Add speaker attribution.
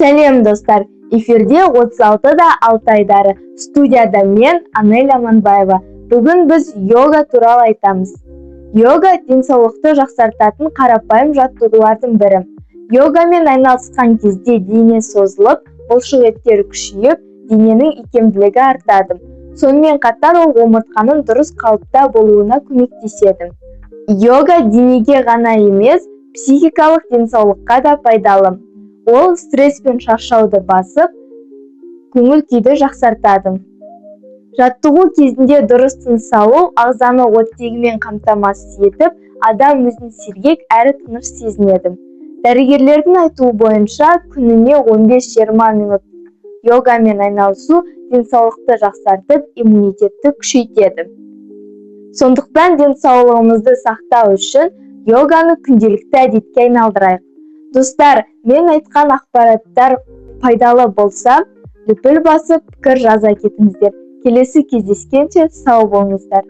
Speaker 1: Сәлем достар, эфирде 36-да Алтайдары, студияда мен Анель Аманбаева. Бүгін біз йога туралы айтамыз. Йога денсаулықты жақсартатын қарапайым жаттығулардың бірі. Йогамен айналысқан кезде дене созылып, бұлшықеттер күшейіп, дененің икемділігі артады. Сонымен қатар ол омыртқаның дұрыс қалыпта болуына көмектеседі. Йога денеге ғана емес, психикалық денсаулыққа да пайдалы. Ол стресс пен шаршауды басып, көңіл күйді жақсартады. Жаттығу кезінде дұрыс тыныс алу ағзаны оттегімен қамтамасыз етіп, адам өзін сергек әрі тыныш сезінеді. Дәрігерлердің айтуы бойынша, күніне 15-20 минут йогамен айналысу денсаулықты жақсартып, иммунитетті күшейтеді. Сондықтан денсаулығымызды сақтау үшін йоганы күнделікті әдетке айналдырайық. Достар, мен айтқан ақпараттар пайдалы болса, лүпіл басып пікір жаза кетіңіздер. Келесі кездескенше сау болыңыздар.